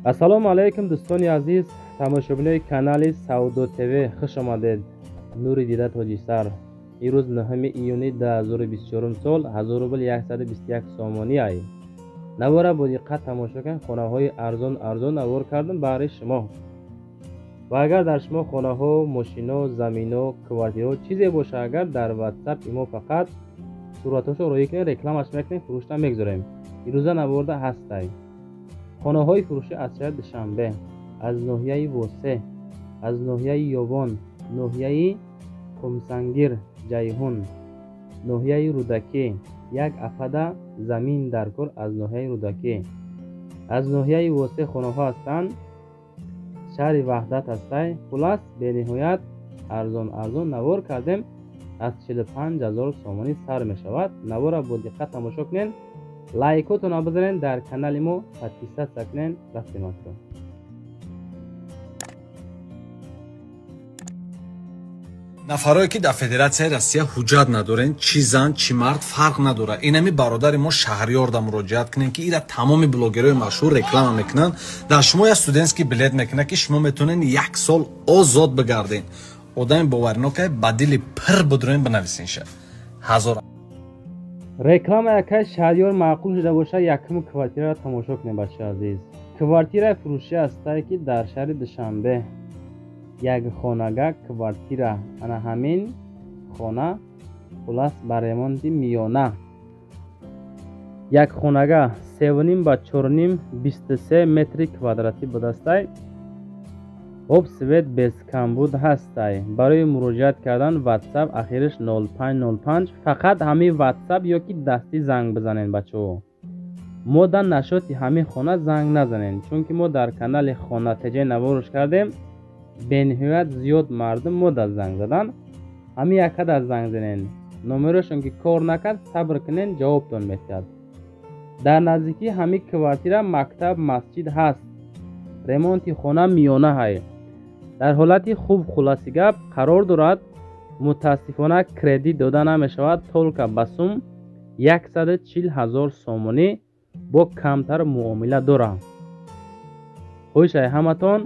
ассалому алайкум дӯстони азиз, тамошобинои канали Саудо ТВ хуш омадед. нури дида тоҷисар. имрӯз 9 июни 2024 сол 1121 сомонӣ ай. навора бо диққат тамошо кунед. хонаҳои арзон навор кардам баҳри шумо. ва агар дар шумо хонаҳо, мошино, замино, квартираҳо чизе боша, агар дар WhatsApp имо фақат сураташо роӣ кунед, рекламаш мекунед, фурӯшта мегзорем. ирӯза наворда ҳастай. хонаҳои фурӯшӣ аз шаҳри Душанбе, аз ноҳияи Восе, аз ноҳияи Ёбон, ноҳияи Хумсангир, Ҷайҳун, ноҳияи Рӯдакӣ, як афада замин дар кор аз ноҳияи Рӯдакӣ, аз ноҳияи Восе хонаҳо ҳастанд, шаҳри Ваҳдат ҳастай. хулас бениҳоят арзон навор кардем. аз 45,000 сомонӣ сар мешавад. навора бо диққат тамошо кунед. лайкотона бизанед, дар канали мо подписатсия кунед. рахматон. нафарое ки дар Федератсияи Россия ҳуҷҷат надорен, чи зан чи мард фарқ надора. инами бародари мо Шаҳриёр да муроҷиат кунен ки ира тамоми блогерои машҳур реклама мекунанд. дар шумо як студентский билет мекунад ки шумо метавонед 1 сол озод бигардед. одами боваринокай ба дили пир будроин бинависинша. ҳазор реклама якай Шаҳриёр маъқул шуда боша, якум квартира тамошо кунед бачаи азиз. квартираи фурӯшӣ ҳастай ки дар шаҳри Душанбе, як хонага квартира, ана ҳамин хона хулас ба ремонти миёна. як хонага 3.5 ба 4.5 23 метри квадратӣ будастай. об свет без камбуд ҳастай. барои муроҷиат кардан WhatsApp ахириш 0505 фақат ҳамин WhatsApp ёки дастӣ занг бизанед бачаҳо. мо дар нашоти ҳамин хона занг назанед, чунки мо дар канали хона теҷаи навориш кардем. бениҳоят зиёд мардум мода занг задан. ҳамин якада занг занед. номерошон ки кор накард, сабр кунед, ҷавобтон метиҳад. дар наздикии ҳамин квартира мактаб, масҷид ҳаст. ремонти хона миёна ҳай. дар ҳолати хуб хуласи гап қарор дорад. мутаассифона кредит дода намешавад. толка ба сум 140,000 сомонӣ бо камтар муомила дорад. хӯшай ҳаматон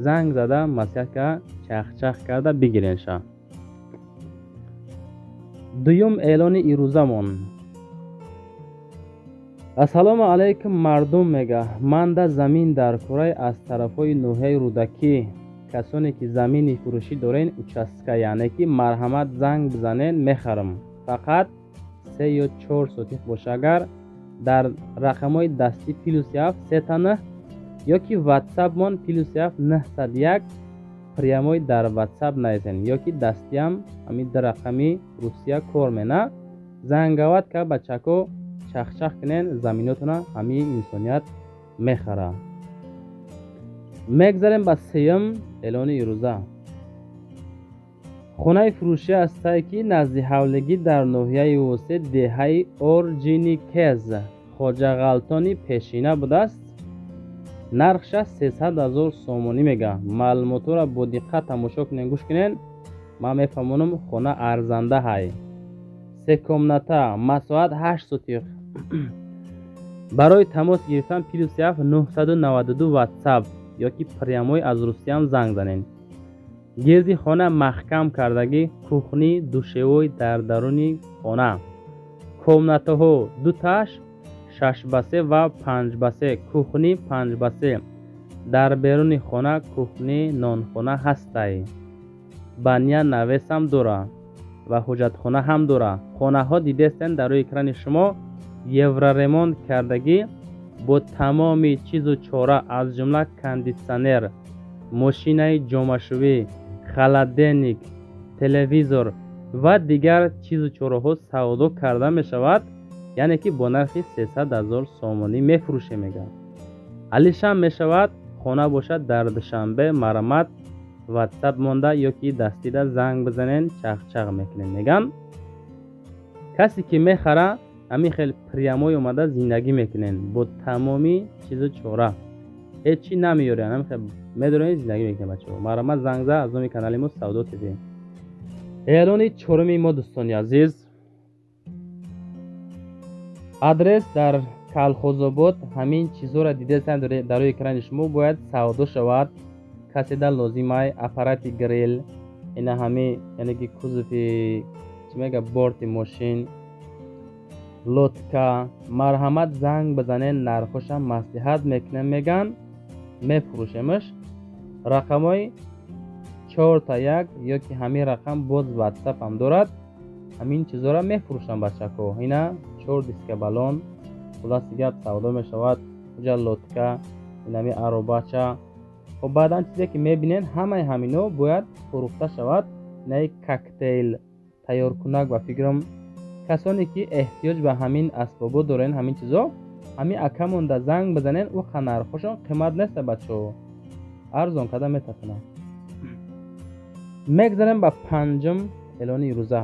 занг зада масъалатка чахчах карда бигиренша. дуюм эълони ирӯзамон. ассалому алайкум мардум, мега ман да замин дар кораи аз тарафҳои ноҳияи Рӯдакӣ. касоне ки замини фурӯшӣ дорен, участка, яъне ки марҳамат занг бизанед, мехарам. фақат 3 ё 4 сотих боша. агар дар рақамҳои дастӣ +7 39 ёки WhatsApp мон +7 901 прямой дар WhatsApp наезен ёки дастиам ҳамин дар рақами Русия кор мена. зангават ка бачако чахчах кунен, заминотона ҳамин инсоният мехара. мегзарем ба сеюм эълони ирӯза. хонаи фурӯшӣ ҳастай ки назди ҳавлигӣ дар ноҳияи Восе, деҳаи Орҷиникез, хоҷағалтони пешина будааст. нархша 300,000 сомонӣ мега. маълумотро бо диққат тамошо кунен, гӯш кунен. ман мефаҳмонам хона арзанда ҳай. 3 комната, масоҳат 8 сотих. барои тамос гирифтан +7 992 WhatsApp ёки прямой аз Русиям занг занед. гирди хона маҳкам кардагӣ, кухни, душевой дар даруни хона, комнатаҳо 2 этаж, 6 ба 3 ва 5 ба 3, кухни 5 ба 3. дар беруни хона кухни нонхона ҳастай. баня навесам дора ва ҳуҷҷатхона ҳам дора. хонаҳо дидестен дар рӯи экрани шумо. евроремонт кардагӣ бо тамоми чизу чора, аз ҷумла кондитсионер, мошинаи ҷомашӯвӣ, холодильник, телевизор ва дигар чизу чораҳо савдо карда мешавад, яъне ки бо нархи 300,000 сомонӣ мефурӯшем мега. алишам мешавад. хона бошад дар Душанбе, марамат, WhatsApp монда ёки дастида занг бизанен, чахчах мекунен меган. касе ки мехара ҳамин хел прямой омада зиндагӣ мекунен бо тамоми чизу чора. ҳеҷ чи намеёрен, ҳамин хел медорен зиндагӣ мекунен бачаҳо. марамат занг зад. аз номи канали мо Саудо ТВ. эълони чорumi мо дӯстони азиз. адрес дар کالخوزآباد همین چیزها را دیدستند در روی اکران شما باید سودا شود. کسیده لازم های اپارات گریل، اینا همه یعنی که کوزف چی میگه بورت ماشین، لطکا، مرحمت زنگ بزنین نرخوش هم مصلحت میکنم میگن میفروشمش. رقم های 4 تا 1 یا که همین رقم باز واتساپ هم دارد، همین چیزا را میفروشم بچه کو. اینا 4 دیسک بالون خلاص گپ سودا میشود. کجا لطکا، این همی اروباچا. خب بعدا چیزی که میبینین همه همینو باید فروخته شود. نه کوکتیل تیار کنک و فکرم کسانی که احتیاج به همین اسبابو دارین همین چیزا همین اکمون در زنگ بزنین و خنرخوشون قیمت نیست بچه ارزان کده میتکنن. میگذاریم به پنجم اعلان روزه.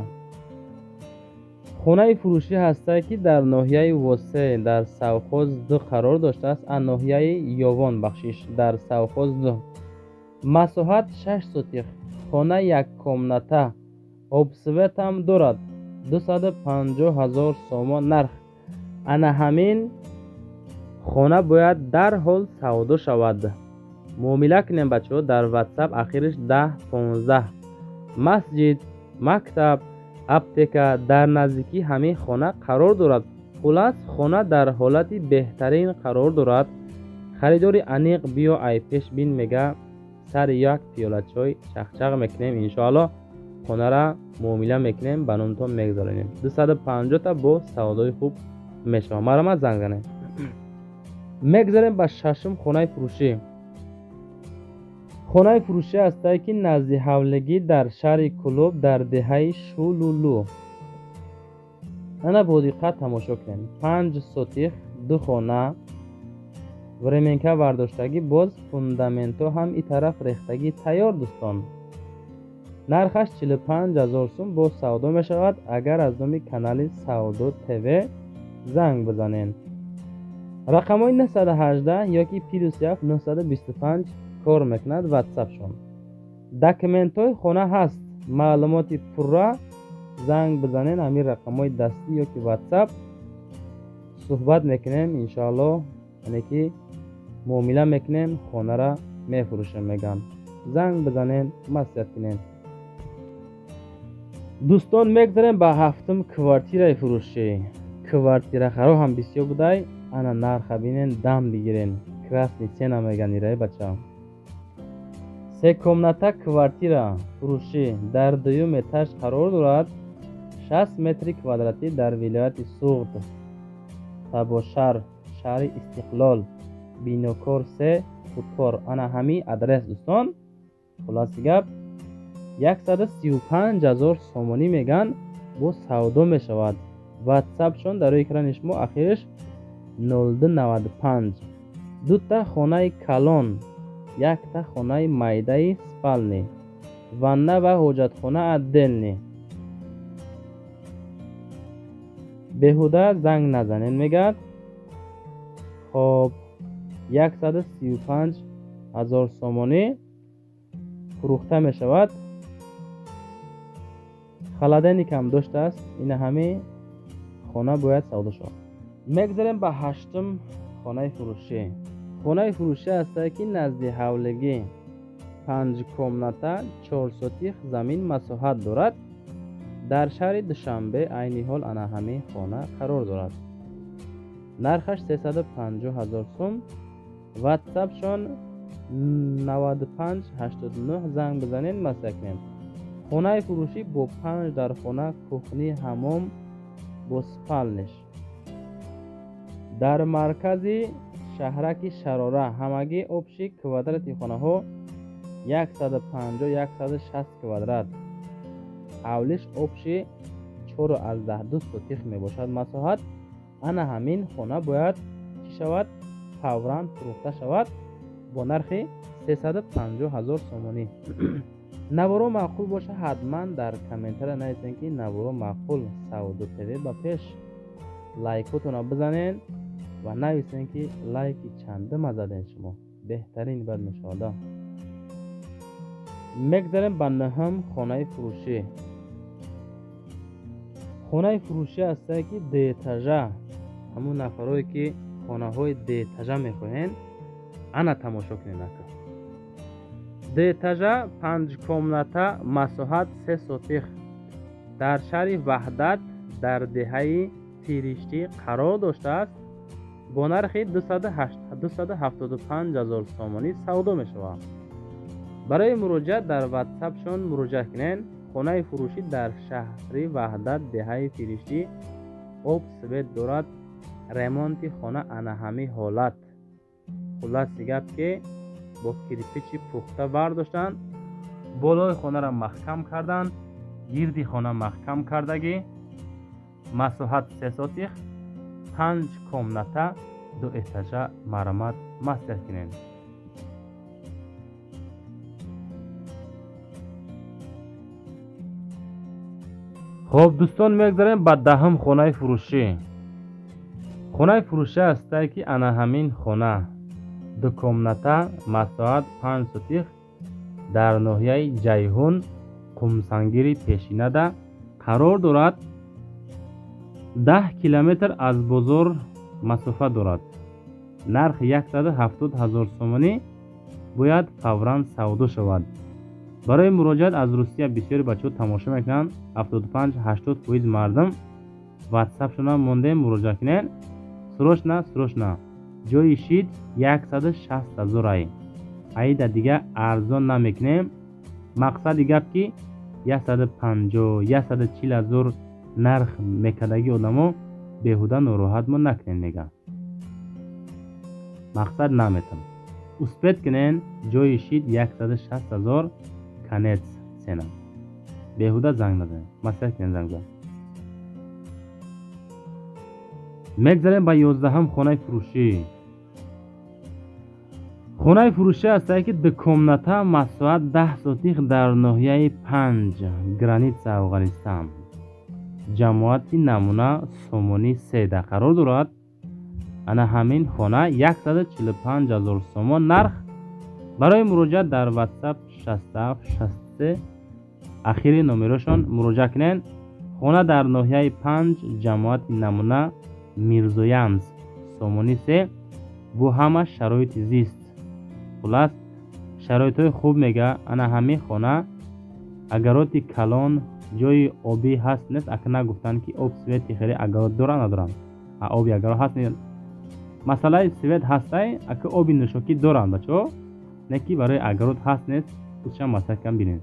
خانه فروشی هسته که در ناحیه واسه در سوخوز 2 قرار داشته است. از ناحیه یوان بخشش در سوخوز 2 مساحت 6 سوتیخ، خانه یک کمنته، آبسویت هم دارد. 250,000 سوم نرخ. انا همین خانه باید در حال سودا شود. معامله کنیم بچه ها در واتساپ اخیرش 10-15. مسجد، مکتب، اپتیکا در نزدیکی همین خانه قرار دارد. خلاص خانه در حالت بهترین قرار دارد. خریداری انیق بیا ای پیش بین میگه سر یک پیاله چای چخچق میکنیم انشاءالله خانه را معامله میکنیم بنامتون میگذاریم. 250 تا با سودای خوب میشه. مرا زنگ زنه. میگذاریم به ششم خانه فروشی. خانه فروشی هسته که نزد حولگی در شهر کلوب در دهه شولولو. انا با دقت تماشا کنیم. 5 سوتیخ 2 خانه ورمینکه برداشتگی باز فوندامنتو هم ای طرف ریختگی تیار دوستان. نرخش 45,000 سوم با سودا می شود. اگر از نام کانال سودا تیوی زنگ بزنین. رقم های 918 یا که +7 925 کار میکند واتساپ شون. داکومنت های خانه هست معلومات پورا زنگ بزنین همین رقم های دستی یا که واتساپ صحبت میکنیم انشاءالله یعنی که معامله میکنیم خانه را میفروشیم میگن. زنگ بزنین مصرف کنین. دوستان میگذاریم به هفتم کوارتیر فروشی. کوارتیر خراب هم بسیار بودای. انا نرخ بینین دم بگیرین. کراسنی چینا میگن ایره بچه. 3 کمنته کوارتیر فروشی در 2 اتاج قرار دارد. 60 متر کوادراتی در ولایت سوغد تباشر شهر استقلال بینوکور 3 فوتکار. انا همی ادرس دوستان. خلاصی گپ 135,000 سومانی میگن با سودا میشود. واتساپ شون در روی اکران شما اخیرش 0295. 2 تا خانه کلان، 1 تا خانه مایده سپالنی، وانه و حاجت خانه ادلنی. بهوده زنگ نزنین میگد. خب 135,000 سومانی فروخته می شود. خلدنی کم داشته است. این همه خانه باید سودا شود. میگذاریم به هشتم خانه فروشی. خانه فروشی است که نزد حولگی 5 کمنته 4 سوتیخ زمین مساحت دارد. در شهر دوشنبه عین حال انا همه خانه قرار دارد. نرخش 350,000 سوم. واتساپ شون 95 89 زنگ بزنین مسکنیم. خانه فروشی با 5 در خانه کخنی حمام با سپالنش در مرکز شهرک شراره. همگی آبشی کوادراتی خانه ها 150 160 کوادرات. حولش آبشی 4.2 سوتیخ می باشد. مساحت انا همین خانه باید چی شود؟ فوراً فروخته شود با نرخ 350,000 سومانی. نوارو معقول باشه حتما در کامنتر نویسین که نوارو معقول سودا تیوی با پیش لایکتون بزنین و نویسین که لایک چندم زدین شما بهترین بر نشاده. میگذاریم به نهم خانه فروشی. خانه فروشی است که 2 اتاژه ҳамун нафарое ки хонаҳои детажа мехоҳен, ана тамошо кунед ака. детажа 5 комната масоҳат 3 сотих дар шаҳри ваҳдат дар деҳаи фириштӣ қарор доштааст. бо нархи 275 000 сомонӣ савдо мешавад. барои муроҷиат дар ватсапшон муроҷиат кунед. хонаи фурӯшӣ дар шаҳри ваҳдат деҳаи фириштӣ об свет дорад. ремонти хона ана ҳамин ҳолат. хулоси гап ки бо кирпичи пухта бардоштанд, болои хонаро маҳкам карданд, гирди хона маҳкам кардагӣ, масоҳат 3 сотих, 5 комната, 2 этажа марамат мастер кунед. хоб дӯстон, мегзарем ба даҳум хонаи фурӯшӣ. хонаи фурӯшӣ ҳастае ки ана ҳамин хона 2 комната масоҳат 5 сотих дар ноҳияи ҷайҳун қумсангири пешинада қарор дорад. 10 километр аз бозор масофа дорад. нархи 170 000 сомонӣ бояд фавран савдо шавад. барои муроҷиат аз русия бисёри бачаҳо тамошо мекунанд. 75-80% мардум ватсапшона мондем, муроҷиат кунед. срочна ҷои шид 160 000 аида дига арзон намекунем. мақсади гап ки 150-140 000 нарх мекардаги одамо беҳуда нороҳатмо накунем мега. мақсад наметам. успед кунен ҷои шид 160 000 конец цена. беҳуда занг назанед. маслиҳат кунед занг зан. мегзарем ба 11ҳам хонаи фурӯшӣ. хонаи фурӯшӣ ҳастае ки 2 комната масоҳат 10 сотих дар ноҳияи 5 граница Афғонистон. ҷамоати намуна сомонӣ 3 қарор дорад. ана ҳамин хона 145 000 сомон нарх. барои муроҷиат дар ватсап 67-63 ахири номерошон муроҷиат кунед. хона дар ноҳияи 5 ҷамоати намуна мирзоянз сомонӣ 3 бо ҳама шароити зист. хулас шароитҳои хуб мега. ана ҳамин хона агароти калон ҷои обӣ ҳаст нест. ака нагуфтанд ки об свети хеле агарот дора надоранд. оби агарот ҳаст не. масъалаи свет ҳастай. ака оби нӯшокӣ доранд бачаҳо, не ки барои агарот ҳаст нест. худшам масъала кам бинед.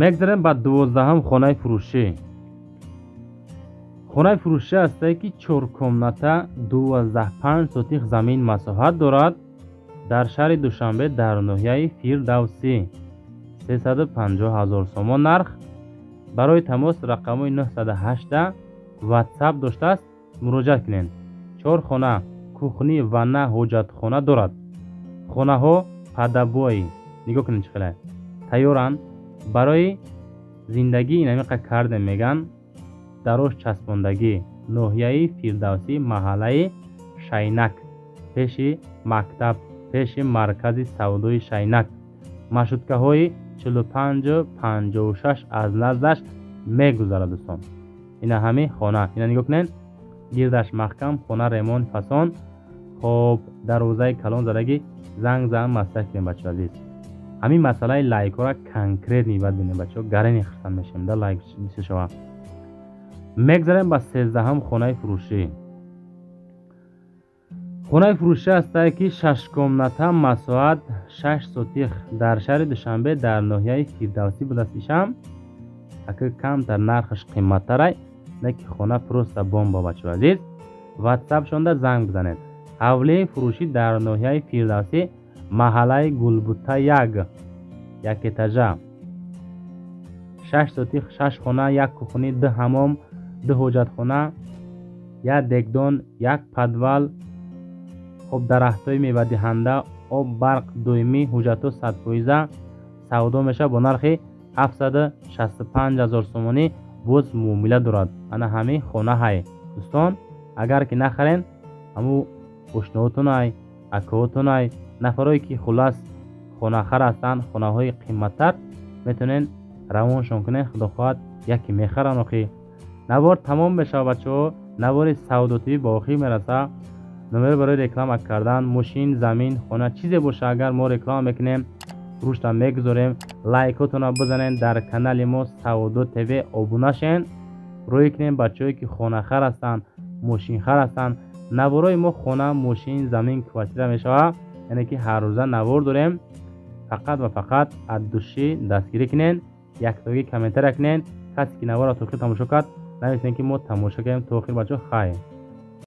мегзарем ба 12ҳам хонаи фурӯшӣ. хонаи фурӯшӣ ҳастае ки 4 комната 12.5 сотих замин масоҳат дорад. дар шаҳри душанбе дар ноҳияи фирдавсӣ. 350 000 сомон нарх. барои тамос рақамои 918 ватсап доштааст. муроҷиат кунед. 4 хона кухни, ванна, ҳоҷатхона дорад. хонаҳо падабой нигоҳ кунед чихела тайёранд. барои зиндагӣ инамиқа кардем меган. дароз часпондагӣ. ноҳияи фирдавсӣ, маҳаллаи шайнак, пеши мактаб, пеши маркази савдои шайнак. маршруткаҳои 45-56 аз наздаш мегузарад дӯстон. ина ҳамин хона. ина нигоҳ кунед. гирдаш маҳкам, хона ремонт фасон. хоб дарвозаи калон задагӣ. занг зан маслиҳат кунед бачаҳо азиз. ҳамин масъалаи лайкҳоро конкрет мебад бинем бачаҳо. гарани хурсанд мешавем да лайк бисёр шава. мегзарем ба 13ҳам хонаи фурӯшӣ. хонаи фурӯшӣ ҳастае ки 6 комната масоҳат 6 сотих дар шаҳри душанбе дар ноҳияи фирдавсӣ будааст. ишам ака камтар нархаш қимматтарай, не ки хона просто бомба бачаҳо азиз. ватсап шонда занг бизанед. ҳавлии фурӯшӣ дар ноҳияи фирдавсӣ, маҳаллаи гулбута 1 этажа 6 сотих 6 хона, 1 кухни, 2 ҳамом, 2 ҳоҷатхона, 1 дегдон, 1 подвал, об дарахтҳои мевадиҳанда, об барқ доимӣ, ҳуҷҷатҳо 100% савдо мешавад бо нархи 765 000 сомонӣ. боз муомила дорад. ана ҳамин хона ҳай дӯстон. агар ки нахарен ҳаму ошноотонай, акаотонай, нафарое ки хулас خونه‌خر هستند، خونه‌های قیمت‌تر میتونین روانشون کنین. خدا خواهد یکی میخرن اخی نوار تمام بشه بچه‌ها. نوار سعوداتی با اخی میرسه. نمره برای رکلام کردن ماشین، زمین، خونه چیزی باشه اگر ما رکلام میکنیم روش تا میگذاریم. لایکاتون رو بزنین، در کانال ما سعودو تیوی ابونه شین. روی کنین بچه‌ای که خونه خر هستن، ماشین خر هستن. نوارای ما خونه، ماشین، زمین، کوارتیر میشه. یعنی که هر روزه نوار داریم. فقط و فقط از دوشی دستگیری کنین، یک تاگی کامنتر کنین. کسی که نوار رو توخی تماشا کرد نمی‌تونین که ما تماشا کنیم. توخی بچه‌ها خیر.